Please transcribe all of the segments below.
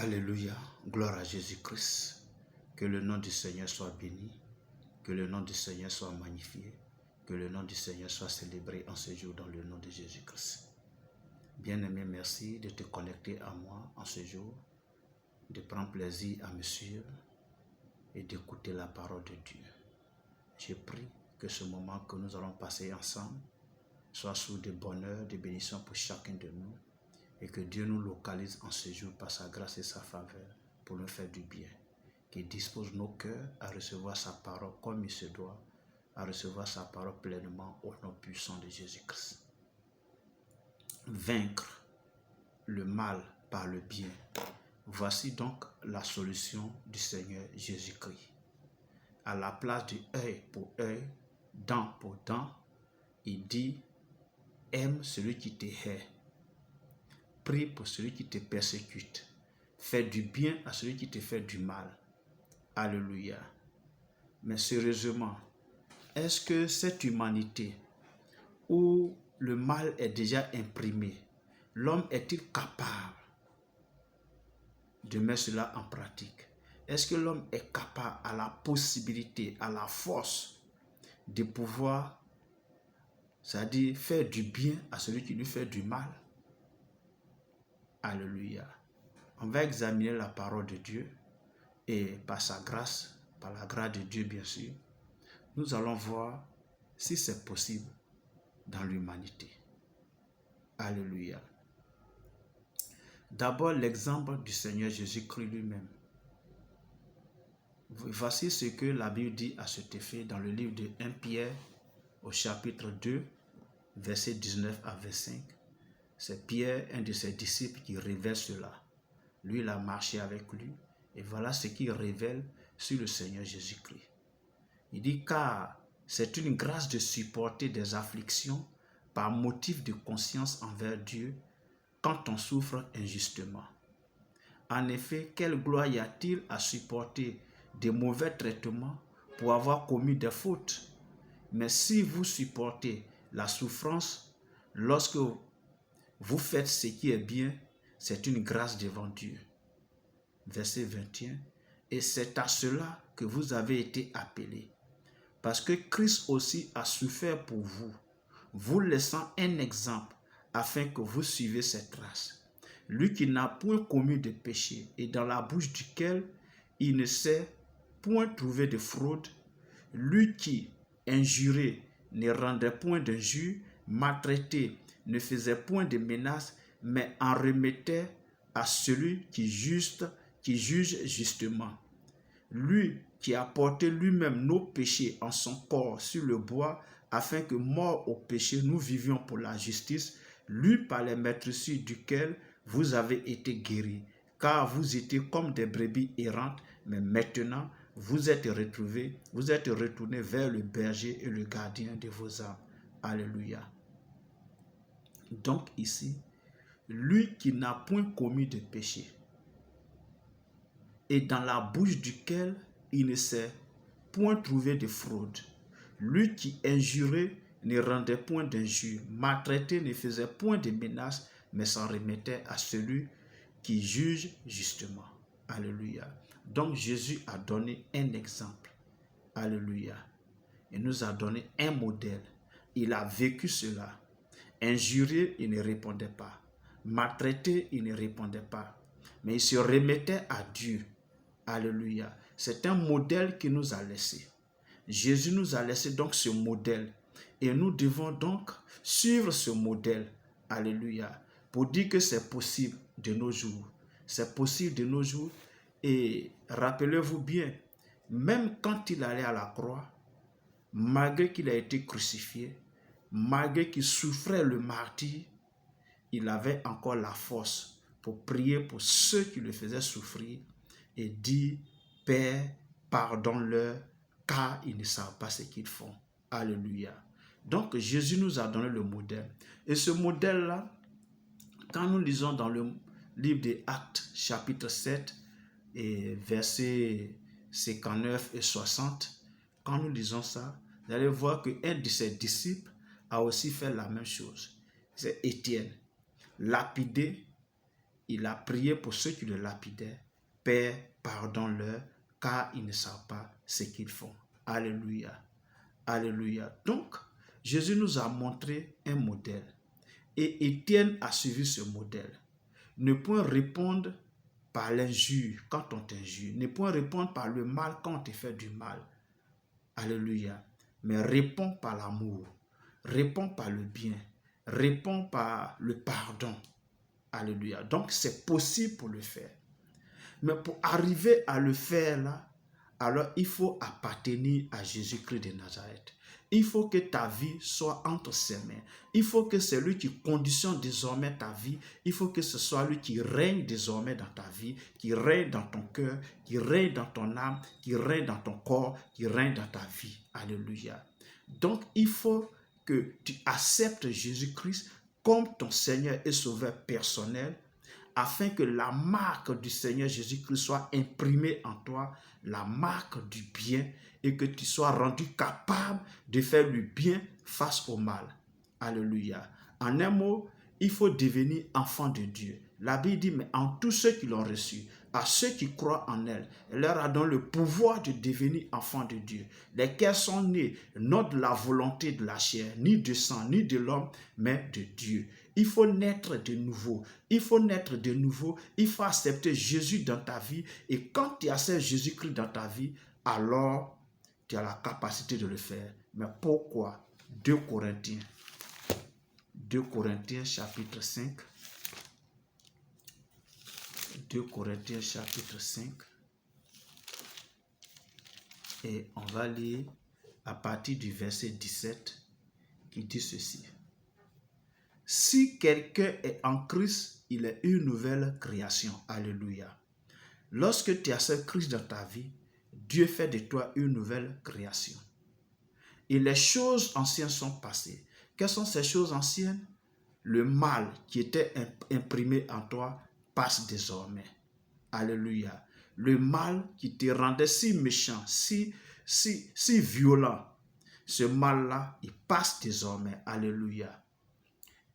Alléluia, gloire à Jésus-Christ. Que le nom du Seigneur soit béni, que le nom du Seigneur soit magnifié, que le nom du Seigneur soit célébré en ce jour dans le nom de Jésus-Christ. Bien-aimé, merci de te connecter à moi en ce jour, de prendre plaisir à me suivre et d'écouter la parole de Dieu. Je prie que ce moment que nous allons passer ensemble soit sous de bonheur, de bénédiction pour chacun de nous et que Dieu nous localise en ce jour par sa grâce et sa faveur pour nous faire du bien. Qu'il dispose nos cœurs à recevoir sa parole comme il se doit, à recevoir sa parole pleinement au nom puissant de Jésus-Christ. Vaincre le mal par le bien. Voici donc la solution du Seigneur Jésus-Christ. À la place de œil pour œil, dent pour dent, il dit, aime celui qui te hait. Prie pour celui qui te persécute. Fais du bien à celui qui te fait du mal. Alléluia. Mais sérieusement, est-ce que cette humanité où le mal est déjà imprimé, l'homme est-il capable de mettre cela en pratique? Est-ce que l'homme est capable, à la possibilité, à la force de pouvoir, c'est-à-dire faire du bien à celui qui lui fait du mal? Alléluia. On va examiner la parole de Dieu et par sa grâce, par la grâce de Dieu bien sûr, nous allons voir si c'est possible dans l'humanité. Alléluia. D'abord, l'exemple du Seigneur Jésus-Christ lui-même. Voici ce que la Bible dit à cet effet dans le livre de 1 Pierre au chapitre 2, versets 19 à 25. C'est Pierre, un de ses disciples, qui révèle cela. Lui, il a marché avec lui et voilà ce qu'il révèle sur le Seigneur Jésus-Christ. Il dit, car c'est une grâce de supporter des afflictions par motif de conscience envers Dieu quand on souffre injustement. En effet, quelle gloire y a-t-il à supporter des mauvais traitements pour avoir commis des fautes? Mais si vous supportez la souffrance lorsque vous faites ce qui est bien, c'est une grâce devant Dieu. Verset 21. Et c'est à cela que vous avez été appelés. Parce que Christ aussi a souffert pour vous, vous laissant un exemple afin que vous suiviez ses traces. Lui qui n'a point commis de péché et dans la bouche duquel il ne s'est point trouvé de fraude, lui qui, injuré, ne rendait point d'injure, maltraité, ne faisait point de menaces, mais en remettait à celui qui juge justement. Lui qui a porté lui-même nos péchés en son corps sur le bois, afin que, mort au péché, nous vivions pour la justice, lui par les meurtrissures duquel vous avez été guéris, car vous étiez comme des brebis errantes, mais maintenant vous êtes retrouvés, vous êtes retournés vers le berger et le gardien de vos âmes. Alléluia. Donc ici, lui qui n'a point commis de péché, et dans la bouche duquel il ne s'est point trouvé de fraude. Lui qui injurait ne rendait point d'injure, maltraité ne faisait point de menaces, mais s'en remettait à celui qui juge justement. Alléluia. Donc Jésus a donné un exemple. Alléluia. Il nous a donné un modèle. Il a vécu cela. Injurié, il ne répondait pas. Maltraité, il ne répondait pas. Mais il se remettait à Dieu. Alléluia. C'est un modèle qu'il nous a laissé. Jésus nous a laissé donc ce modèle. Et nous devons donc suivre ce modèle. Alléluia. Pour dire que c'est possible de nos jours. C'est possible de nos jours. Et rappelez-vous bien, même quand il allait à la croix, malgré qu'il a été crucifié, malgré qu'il souffrait le martyre, il avait encore la force pour prier pour ceux qui le faisaient souffrir et dire, Père, pardonne-leur, car ils ne savent pas ce qu'ils font. Alléluia. Donc Jésus nous a donné le modèle. Et ce modèle-là, quand nous lisons dans le livre des Actes, chapitre 7, et versets 59 et 60, quand nous lisons ça, vous allez voir qu'un de ses disciples a aussi fait la même chose. C'est Étienne. Lapidé, il a prié pour ceux qui le lapidaient. Père, pardonne-leur, car ils ne savent pas ce qu'ils font. Alléluia. Alléluia. Donc, Jésus nous a montré un modèle. Et Étienne a suivi ce modèle. Ne point répondre par l'injure quand on t'injure. Ne point répondre par le mal quand on te fait du mal. Alléluia. Mais réponds par l'amour. Réponds par le bien. Réponds par le pardon. Alléluia. Donc, c'est possible pour le faire. Mais pour arriver à le faire là, alors il faut appartenir à Jésus-Christ de Nazareth. Il faut que ta vie soit entre ses mains. Il faut que c'est lui qui conditionne désormais ta vie. Il faut que ce soit lui qui règne désormais dans ta vie, qui règne dans ton cœur, qui règne dans ton âme, qui règne dans ton corps, qui règne dans ta vie. Alléluia. Donc, il faut que tu acceptes Jésus-Christ comme ton Seigneur et Sauveur personnel, afin que la marque du Seigneur Jésus-Christ soit imprimée en toi, la marque du bien, et que tu sois rendu capable de faire le bien face au mal. Alléluia. En un mot, il faut devenir enfant de Dieu. La Bible dit, mais en tous ceux qui l'ont reçu, à ceux qui croient en elle leur a donné le pouvoir de devenir enfants de Dieu, lesquels sont nés non de la volonté de la chair, ni de sang, ni de l'homme, mais de Dieu. Il faut naître de nouveau. Il faut naître de nouveau. Il faut accepter Jésus dans ta vie. Et quand tu acceptes Jésus-Christ dans ta vie, alors tu as la capacité de le faire. Mais pourquoi? 2 Corinthiens chapitre 5. 2 Corinthiens chapitre 5. Et on va lire à partir du verset 17 qui dit ceci. Si quelqu'un est en Christ, il est une nouvelle création. Alléluia. Lorsque tu acceptes Christ dans ta vie, Dieu fait de toi une nouvelle création. Et les choses anciennes sont passées. Quelles sont ces choses anciennes? Le mal qui était imprimé en toi passe désormais. Alléluia. Le mal qui te rendait si méchant, si violent, ce mal-là, il passe désormais. Alléluia.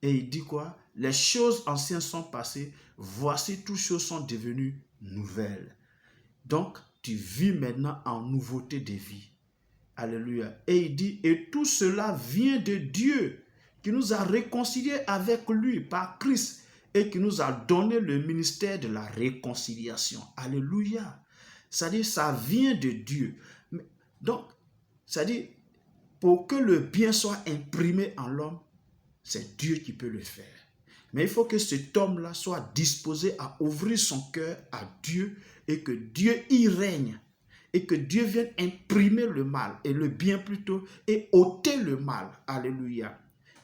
Et il dit quoi? Les choses anciennes sont passées, voici toutes choses sont devenues nouvelles. Donc, tu vis maintenant en nouveauté de vie. Alléluia. Et il dit, et tout cela vient de Dieu, qui nous a réconciliés avec lui par Christ et qui nous a donné le ministère de la réconciliation. Alléluia. C'est-à-dire, ça vient de Dieu. Donc, c'est-à-dire, pour que le bien soit imprimé en l'homme, c'est Dieu qui peut le faire. Mais il faut que cet homme-là soit disposé à ouvrir son cœur à Dieu et que Dieu y règne. Et que Dieu vienne imprimer le mal, et le bien plutôt, et ôter le mal. Alléluia.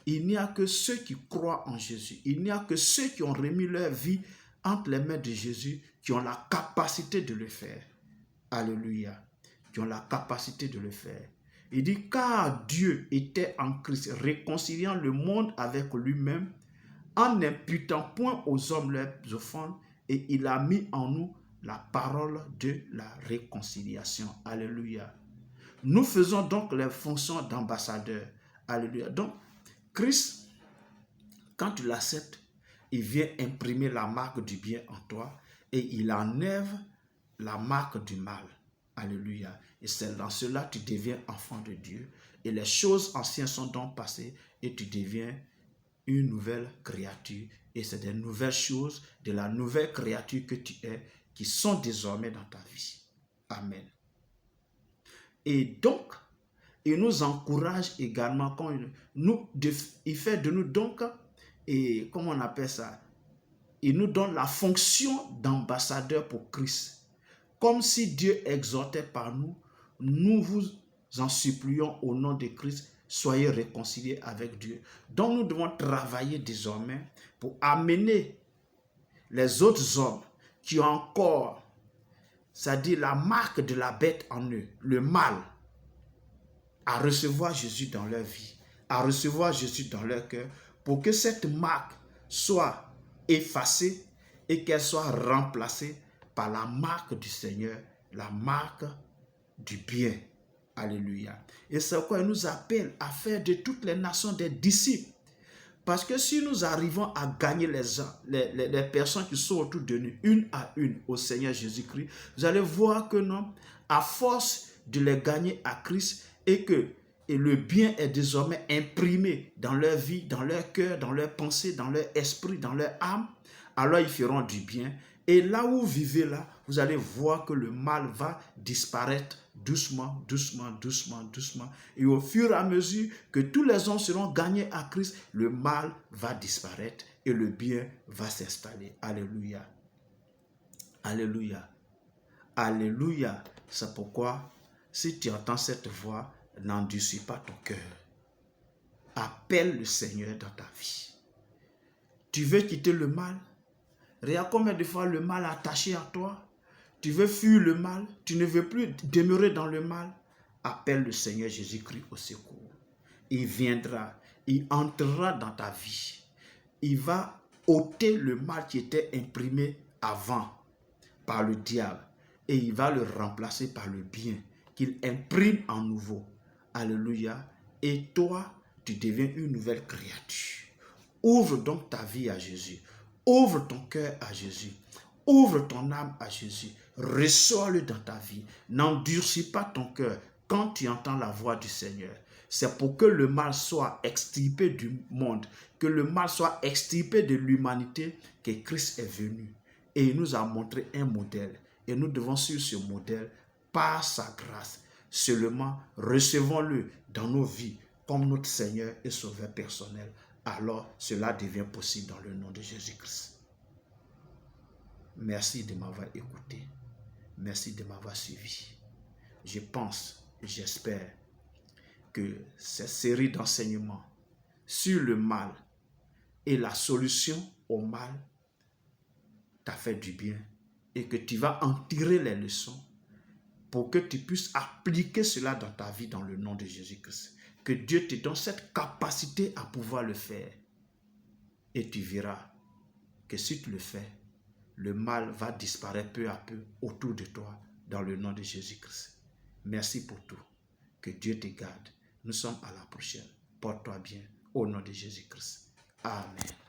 Il n'y a que ceux qui croient en Jésus. Il n'y a que ceux qui ont remis leur vie entre les mains de Jésus qui ont la capacité de le faire. Alléluia. Qui ont la capacité de le faire. Il dit, car Dieu était en Christ, réconciliant le monde avec lui-même, en n'imputant point aux hommes leurs offenses, et il a mis en nous la parole de la réconciliation. Alléluia. Nous faisons donc les fonctions d'ambassadeurs. Alléluia. Donc, Christ, quand tu l'acceptes, il vient imprimer la marque du bien en toi et il enlève la marque du mal. Alléluia. Et c'est dans cela que tu deviens enfant de Dieu. Et les choses anciennes sont donc passées et tu deviens une nouvelle créature. Et c'est des nouvelles choses, de la nouvelle créature que tu es, qui sont désormais dans ta vie. Amen. Et donc, il nous encourage également, il fait de nous donc, et comment on appelle ça, il nous donne la fonction d'ambassadeur pour Christ. Comme si Dieu exhortait par nous, nous vous en supplions au nom de Christ, soyez réconciliés avec Dieu. Donc nous devons travailler désormais pour amener les autres hommes qui ont encore, c'est-à-dire la marque de la bête en eux, le mal, à recevoir Jésus dans leur vie, à recevoir Jésus dans leur cœur, pour que cette marque soit effacée et qu'elle soit remplacée par la marque du Seigneur, la marque du bien. Alléluia. Et c'est pourquoi il nous appelle à faire de toutes les nations des disciples. Parce que si nous arrivons à gagner les personnes qui sont autour de nous, une à une, au Seigneur Jésus-Christ, vous allez voir que non, à force de les gagner à Christ et le bien est désormais imprimé dans leur vie, dans leur cœur, dans leur pensée, dans leur esprit, dans leur âme, alors ils feront du bien. Et là où vous vivez là, vous allez voir que le mal va disparaître doucement, doucement, doucement, doucement. Et au fur et à mesure que tous les hommes seront gagnés à Christ, le mal va disparaître et le bien va s'installer. Alléluia. Alléluia. Alléluia. C'est pourquoi, si tu entends cette voix, n'endurcis pas ton cœur. Appelle le Seigneur dans ta vie. Tu veux quitter le mal? Regarde combien de fois le mal est attaché à toi. Tu veux fuir le mal, tu ne veux plus demeurer dans le mal. Appelle le Seigneur Jésus-Christ au secours. Il viendra, il entrera dans ta vie. Il va ôter le mal qui était imprimé avant par le diable et il va le remplacer par le bien qu'il imprime en nouveau. Alléluia. Et toi, tu deviens une nouvelle créature. Ouvre donc ta vie à Jésus. Ouvre ton cœur à Jésus. Ouvre ton âme à Jésus. Reçois-le dans ta vie. N'endurcis pas ton cœur quand tu entends la voix du Seigneur. C'est pour que le mal soit extirpé du monde, que le mal soit extirpé de l'humanité, que Christ est venu. Et il nous a montré un modèle. Et nous devons suivre ce modèle par sa grâce. Seulement, recevons-le dans nos vies comme notre Seigneur et Sauveur personnel. Alors, cela devient possible dans le nom de Jésus-Christ. Merci de m'avoir écouté. Merci de m'avoir suivi. Je pense, j'espère que cette série d'enseignements sur le mal et la solution au mal t'a fait du bien et que tu vas en tirer les leçons pour que tu puisses appliquer cela dans ta vie dans le nom de Jésus-Christ. Que Dieu te donne cette capacité à pouvoir le faire. Et tu verras que si tu le fais, le mal va disparaître peu à peu autour de toi dans le nom de Jésus-Christ. Merci pour tout. Que Dieu te garde. Nous sommes à la prochaine. Porte-toi bien au nom de Jésus-Christ. Amen.